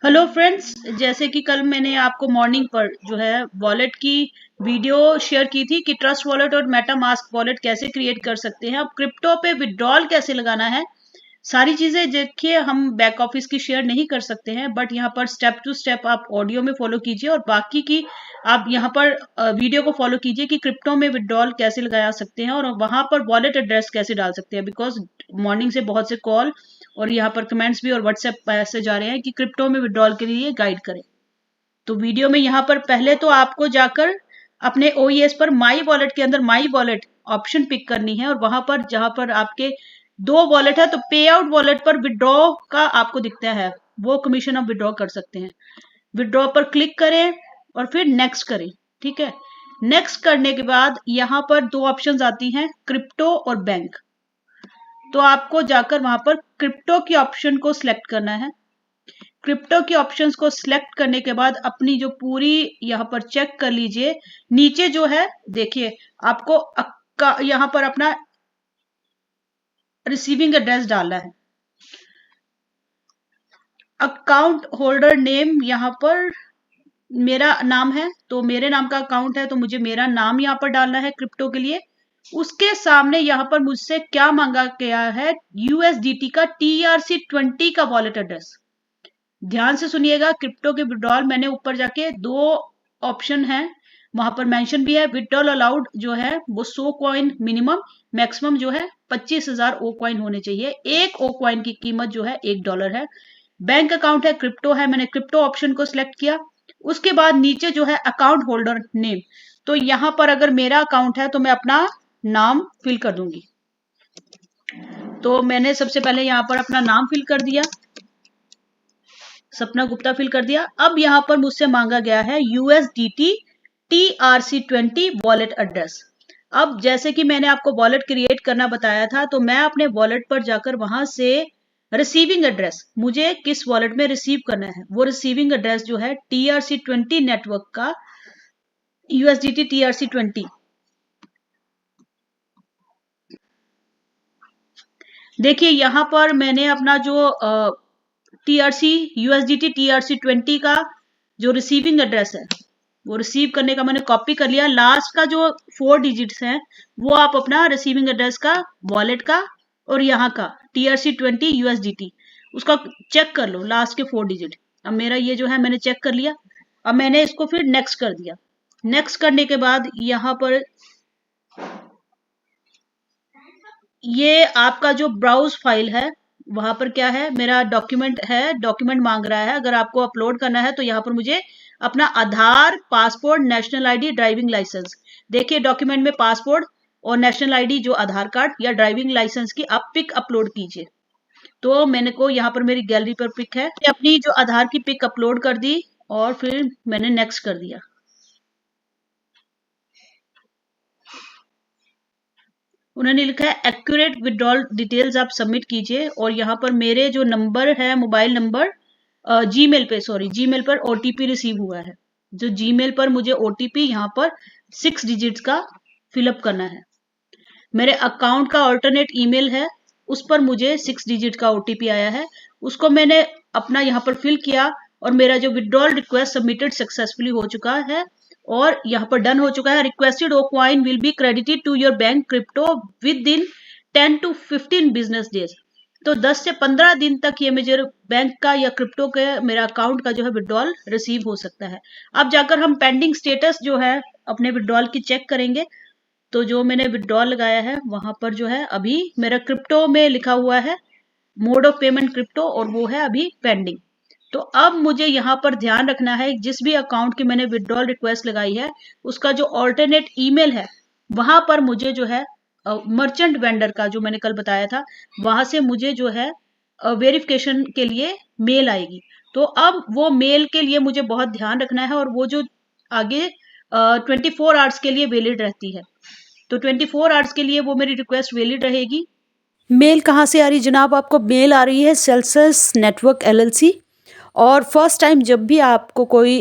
Hello friends, जैसे कि कल मैंने आपको मॉर्निंग पर जो है वॉलेट की वीडियो शेयर की थी कि ट्रस्ट वॉलेट और मेटा मास्क वॉलेट कैसे क्रिएट कर सकते हैं। अब क्रिप्टो पे विड्रॉल कैसे लगाना है, सारी चीजें देखिए हम बैक ऑफिस की शेयर नहीं कर सकते हैं, बट यहाँ पर स्टेप टू स्टेप आप ऑडियो में फॉलो कीजिए और बाकी की आप यहाँ पर वीडियो को फॉलो कीजिए कि क्रिप्टो में विड्रॉल कैसे लगा सकते हैं और वहां पर वॉलेट एड्रेस कैसे डाल सकते हैं। बिकॉज मॉर्निंग से बहुत से कॉल और यहाँ पर कमेंट्स भी और व्हाट्सएप मैसेज आ रहे हैं कि क्रिप्टो में विड्रॉल के लिए गाइड करें। तो वीडियो में यहाँ पर पहले तो आपको जाकर अपने ओईएस पर माई वॉलेट के अंदर माई वॉलेट ऑप्शन पिक करनी है और वहां पर जहां पर आपके दो वॉलेट है तो पे आउट वॉलेट पर विड्रॉ का आपको दिखता है, वो कमीशन आप विड्रॉ कर सकते हैं। विड्रॉ पर क्लिक करें और फिर नेक्स्ट करें। ठीक है, नेक्स्ट करने के बाद यहाँ पर दो ऑप्शंस आती हैं, क्रिप्टो और बैंक। तो आपको जाकर वहां पर क्रिप्टो की ऑप्शन को सिलेक्ट करना है। क्रिप्टो के ऑप्शंस को सिलेक्ट करने के बाद अपनी जो पूरी यहाँ पर चेक कर लीजिए, नीचे जो है देखिए आपको यहाँ पर अपना रिसीविंग एड्रेस डालना है। अकाउंट होल्डर नेम यहाँ पर मेरा नाम है तो मेरे नाम का अकाउंट है तो मुझे मेरा नाम यहाँ पर डालना है क्रिप्टो के लिए। उसके सामने यहाँ पर मुझसे क्या मांगा गया है, यूएसडीटी का TRC20 का वॉलेट एड्रेस। ध्यान से सुनिएगा, क्रिप्टो के विड्रॉल मैंने ऊपर जाके दो ऑप्शन है वहां पर मेंशन भी है। विड्रॉल अलाउड जो है वो 100 कॉइन मिनिमम, मैक्सिमम जो है 25,000 ओ कॉइन होने चाहिए। एक ओ कॉइन की कीमत जो है $1 है। बैंक अकाउंट है, क्रिप्टो है, मैंने क्रिप्टो ऑप्शन को सिलेक्ट किया। उसके बाद नीचे जो है अकाउंट होल्डर नेम, तो यहां पर अगर मेरा अकाउंट है तो मैं अपना नाम फिल कर दूंगी। तो मैंने सबसे पहले यहाँ पर अपना नाम फिल कर दिया, सपना गुप्ता फिल कर दिया। अब यहाँ पर मुझसे मांगा गया है USDT TRC20 वॉलेट एड्रेस। अब जैसे कि मैंने आपको वॉलेट क्रिएट करना बताया था तो मैं अपने वॉलेट पर जाकर वहां से रिसीविंग एड्रेस, मुझे किस वॉलेट में रिसीव करना है वो रिसीविंग एड्रेस जो है TRC20 नेटवर्क का USDT TRC20। देखिए यहाँ पर मैंने अपना जो USDT TRC20 का जो रिसीविंग एड्रेस है वो रिसीव करने का मैंने कॉपी कर लिया। लास्ट का जो 4 डिजिट्स हैं वो आप अपना रिसीविंग एड्रेस का, वॉलेट का और यहाँ का TRC20 USDT उसका चेक कर लो, लास्ट के 4 डिजिट। अब मेरा ये जो है मैंने चेक कर लिया। अब मैंने इसको फिर नेक्स्ट कर दिया। नेक्स्ट करने के बाद यहाँ पर ये आपका जो ब्राउज फाइल है वहां पर क्या है, मेरा डॉक्यूमेंट है, डॉक्यूमेंट मांग रहा है। अगर आपको अपलोड करना है तो यहाँ पर मुझे अपना Aadhaar, passport, national ID, driving licence, देखिए डॉक्यूमेंट में पासपोर्ट और नेशनल आईडी जो आधार कार्ड या ड्राइविंग लाइसेंस की आप पिक अपलोड कीजिए। तो मैंने को यहाँ पर मेरी गैलरी पर पिक है, अपनी जो आधार की पिक अपलोड कर दी और फिर मैंने नेक्स्ट कर दिया। उन्होंने लिखा है एक्यूरेट विड्रॉल डिटेल्स आप सबमिट कीजिए और यहाँ पर मेरे जो नंबर है, मोबाइल नंबर, जीमेल पर ओटीपी रिसीव हुआ है। जो जीमेल पर मुझे ओटीपी यहाँ पर 6 डिजिट्स का फिलअप करना है। मेरे अकाउंट का ऑल्टरनेट ईमेल है, उस पर मुझे 6 डिजिट का ओटीपी आया है, उसको मैंने अपना यहाँ पर फिल किया और मेरा जो विड्रॉल रिक्वेस्ट सबमिटेड सक्सेसफुली हो चुका है और यहाँ पर डन हो चुका है। Requested O coin will be credited to your bank crypto within 10 to 15 business days. तो 10 से 15 दिन तक ये मेरे बैंक का या क्रिप्टो के मेरा अकाउंट का जो है विड्रॉल रिसीव हो सकता है। अब जाकर हम पेंडिंग स्टेटस जो है अपने विड्रॉल की चेक करेंगे। तो जो मैंने विड्रॉल लगाया है वहां पर जो है अभी मेरा क्रिप्टो में लिखा हुआ है मोड ऑफ पेमेंट क्रिप्टो और वो है अभी पेंडिंग। तो अब मुझे यहाँ पर ध्यान रखना है, जिस भी अकाउंट की मैंने विड्रॉल रिक्वेस्ट लगाई है उसका जो ऑल्टरनेट ईमेल है वहां पर मुझे जो है मर्चेंट वेंडर का जो मैंने कल बताया था वहां से मुझे जो है वेरिफिकेशन के लिए मेल आएगी। तो अब वो मेल के लिए मुझे बहुत ध्यान रखना है और वो जो आगे 24 आवर्स के लिए वैलिड रहती है। तो 24 आवर्स के लिए वो मेरी रिक्वेस्ट वैलिड रहेगी। मेल कहाँ से आ रही जनाब? आपको मेल आ रही है सेल्सियस नेटवर्क LLC। और फर्स्ट टाइम जब भी आपको कोई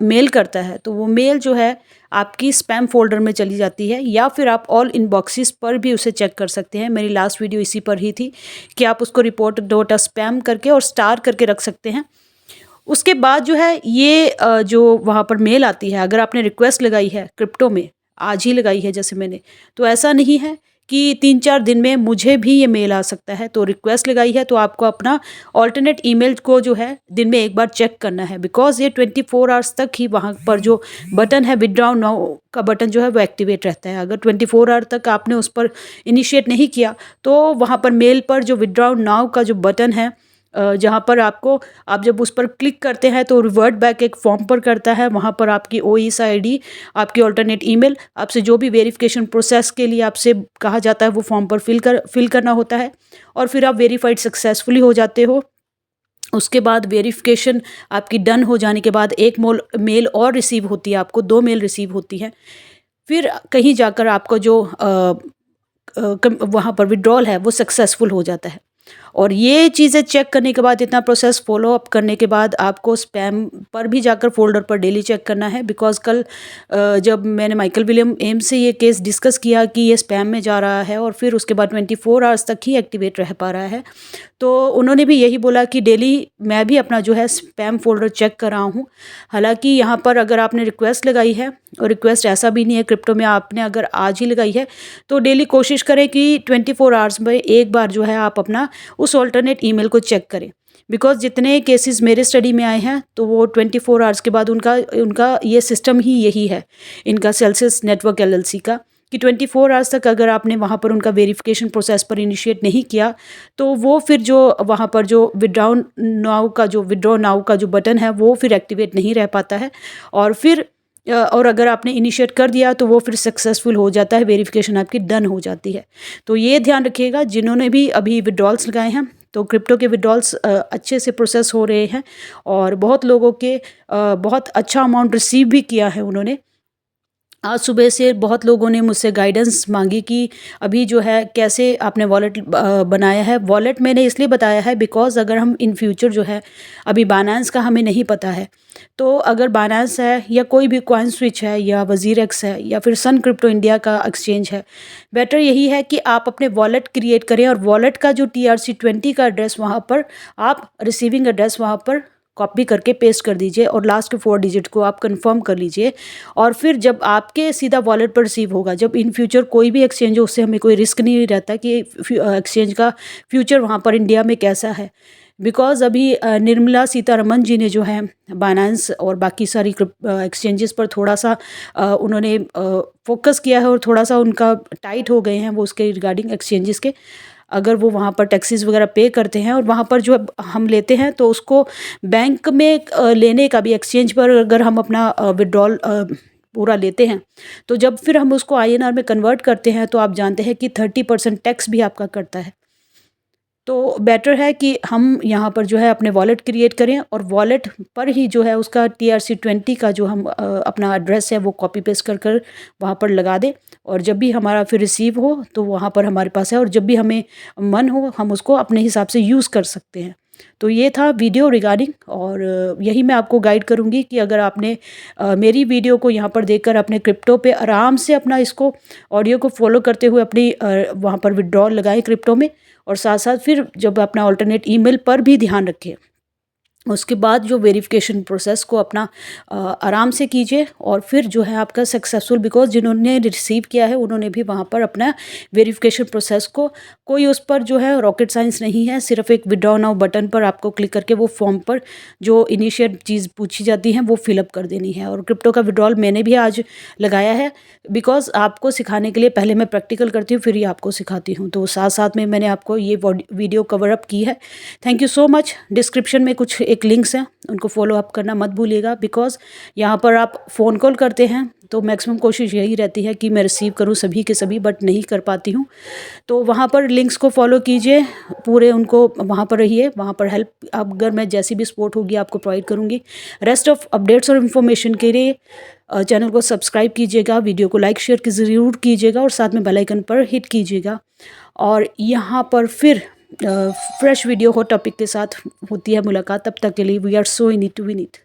मेल करता है तो वो मेल जो है आपकी स्पैम फोल्डर में चली जाती है, या फिर आप ऑल इनबॉक्सेस पर भी उसे चेक कर सकते हैं। मेरी लास्ट वीडियो इसी पर ही थी कि आप उसको रिपोर्ट डॉट स्पैम करके और स्टार करके रख सकते हैं। उसके बाद जो है ये जो वहाँ पर मेल आती है, अगर आपने रिक्वेस्ट लगाई है क्रिप्टो में, आज ही लगाई है जैसे मैंने, तो ऐसा नहीं है कि 3-4 दिन में मुझे भी ये मेल आ सकता है। तो रिक्वेस्ट लगाई है तो आपको अपना ऑल्टरनेट ईमेल को जो है दिन में एक बार चेक करना है, बिकॉज़ ये 24 आवर्स तक ही वहाँ पर जो बटन है विथड्रॉ नाउ का बटन जो है वो एक्टिवेट रहता है। अगर 24 आवर तक आपने उस पर इनिशिएट नहीं किया तो वहाँ पर मेल पर जो विथड्रॉ नाउ का जो बटन है, जहाँ पर आपको, आप जब उस पर क्लिक करते हैं तो रिवर्ट बैक एक फॉर्म पर करता है। वहाँ पर आपकी ओईएस आईडी, आपकी ऑल्टरनेट ईमेल, आपसे जो भी वेरिफिकेशन प्रोसेस के लिए आपसे कहा जाता है वो फॉर्म पर फिल करना होता है, और फिर आप वेरीफाइड सक्सेसफुली हो जाते हो। उसके बाद वेरिफिकेशन आपकी डन हो जाने के बाद एक मेल और रिसीव होती है, आपको 2 मेल रिसीव होती हैं। फिर कहीं जाकर आपको जो वहाँ पर विड्रॉल है वो सक्सेसफुल हो जाता है। और ये चीज़ें चेक करने के बाद, इतना प्रोसेस फॉलो अप करने के बाद, आपको स्पैम पर भी जाकर फ़ोल्डर पर डेली चेक करना है। बिकॉज़ कल जब मैंने माइकल विलियम एम्स से ये केस डिस्कस किया कि ये स्पैम में जा रहा है और फिर उसके बाद 24 आवर्स तक ही एक्टिवेट रह पा रहा है, तो उन्होंने भी यही बोला कि डेली मैं भी अपना जो है स्पैम फ़ोल्डर चेक कर रहा हूँ। हालाँकि यहाँ पर अगर आपने रिक्वेस्ट लगाई है, और रिक्वेस्ट ऐसा भी नहीं है क्रिप्टो में आपने अगर आज ही लगाई है, तो डेली कोशिश करें कि 24 आवर्स में एक बार जो है आप अपना उस ऑल्टरनेट ईमेल को चेक करें। बिकॉज़ जितने केसेस मेरे स्टडी में आए हैं तो वो 24 आवर्स के बाद उनका उनका ये सिस्टम ही यही है, इनका सेल्सियस नेटवर्क एलएलसी का, कि 24 आवर्स तक अगर आपने वहाँ पर उनका वेरिफिकेशन प्रोसेस पर इनिशिएट नहीं किया, तो वो फिर जो वहाँ पर जो विड्रॉ नाउ का जो बटन है वो फिर एक्टिवेट नहीं रह पाता है। और फिर और अगर आपने इनिशिएट कर दिया तो वो फिर सक्सेसफुल हो जाता है, वेरिफिकेशन आपकी डन हो जाती है। तो ये ध्यान रखिएगा जिन्होंने भी अभी विड्रॉल्स लगाए हैं, तो क्रिप्टो के विड्रॉल्स अच्छे से प्रोसेस हो रहे हैं, और बहुत लोगों के बहुत अच्छा अमाउंट रिसीव भी किया है उन्होंने। आज सुबह से बहुत लोगों ने मुझसे गाइडेंस मांगी कि अभी जो है कैसे आपने वॉलेट बनाया है। वॉलेट मैंने इसलिए बताया है बिकॉज़ अगर हम इन फ्यूचर जो है, अभी बाइनेंस का हमें नहीं पता है, तो अगर बाइनेंस है या कोई भी कॉइन स्विच है या वजीरेक्स है या फिर सन क्रिप्टो इंडिया का एक्सचेंज है, बेटर यही है कि आप अपने वॉलेट क्रिएट करें, और वॉलेट का जो TRC20 का एड्रेस वहाँ पर आप रिसीविंग एड्रेस वहाँ पर कॉपी करके पेस्ट कर दीजिए, और लास्ट के 4 डिजिट को आप कंफर्म कर लीजिए। और फिर जब आपके सीधा वॉलेट पर रिसीव होगा, जब इन फ्यूचर कोई भी एक्सचेंज हो, उससे हमें कोई रिस्क नहीं रहता कि एक्सचेंज का फ्यूचर वहाँ पर इंडिया में कैसा है। बिकॉज़ अभी निर्मला सीतारमन जी ने जो है बाइनेंस और बाकी सारी एक्सचेंजेस पर थोड़ा सा उन्होंने फोकस किया है, और थोड़ा सा उनका टाइट हो गए हैं वो उसके रिगार्डिंग एक्सचेंजेस के। अगर वो वहाँ पर टैक्सेस वगैरह पे करते हैं और वहाँ पर जो हम लेते हैं, तो उसको बैंक में लेने का भी, एक्सचेंज पर अगर हम अपना विड्रॉल पूरा लेते हैं, तो जब फिर हम उसको INR में कन्वर्ट करते हैं, तो आप जानते हैं कि 30% टैक्स भी आपका कटता है। तो बेटर है कि हम यहाँ पर जो है अपने वॉलेट क्रिएट करें, और वॉलेट पर ही जो है उसका TRC20 का जो हम अपना एड्रेस है वो कॉपी पेस्ट कर कर वहाँ पर लगा दें, और जब भी हमारा फिर रिसीव हो तो वहाँ पर हमारे पास है, और जब भी हमें मन हो हम उसको अपने हिसाब से यूज़ कर सकते हैं। तो ये था वीडियो रिगार्डिंग, और यही मैं आपको गाइड करूँगी कि अगर आपने मेरी वीडियो को यहाँ पर देखकर अपने क्रिप्टो पे आराम से अपना इसको ऑडियो को फॉलो करते हुए अपनी वहाँ पर विड्रॉल लगाएं क्रिप्टो में, और साथ साथ फिर जब अपना ऑल्टरनेट ईमेल पर भी ध्यान रखें। उसके बाद जो वेरिफिकेशन प्रोसेस को अपना आराम से कीजिए, और फिर जो है आपका सक्सेसफुल, बिकॉज जिन्होंने रिसीव किया है उन्होंने भी वहाँ पर अपना वेरिफिकेशन प्रोसेस को, कोई उस पर जो है रॉकेट साइंस नहीं है, सिर्फ एक विड्रॉ नाउ बटन पर आपको क्लिक करके वो फॉर्म पर जो इनिशिएट चीज़ पूछी जाती है वो फिलअप कर देनी है। और क्रिप्टो का विड्रॉल मैंने भी आज लगाया है, बिकॉज आपको सिखाने के लिए पहले मैं प्रैक्टिकल करती हूँ, फिर ही आपको सिखाती हूँ, तो साथ साथ में मैंने आपको ये वीडियो कवर अप की है। Thank you so much. Description में कुछ एक लिंक्स हैं, उनको फॉलो अप करना मत भूलिएगा, बिकॉज़ यहाँ पर आप फ़ोन कॉल करते हैं तो मैक्सिमम कोशिश यही रहती है कि मैं रिसीव करूँ सभी के सभी, बट नहीं कर पाती हूँ। तो वहाँ पर लिंक्स को फॉलो कीजिए, पूरे उनको वहाँ पर रहिए, वहाँ पर हेल्प अगर मैं जैसी भी सपोर्ट होगी आपको प्रोवाइड करूँगी। रेस्ट ऑफ अपडेट्स और इन्फॉर्मेशन के लिए चैनल को सब्सक्राइब कीजिएगा, वीडियो को लाइक शेयर ज़रूर कीजिएगा, और साथ में बेल आइकन पर हिट कीजिएगा। और यहाँ पर फिर फ्रेश वीडियो हॉट टॉपिक के साथ होती है मुलाकात। तब तक के लिए we are so in it to win it.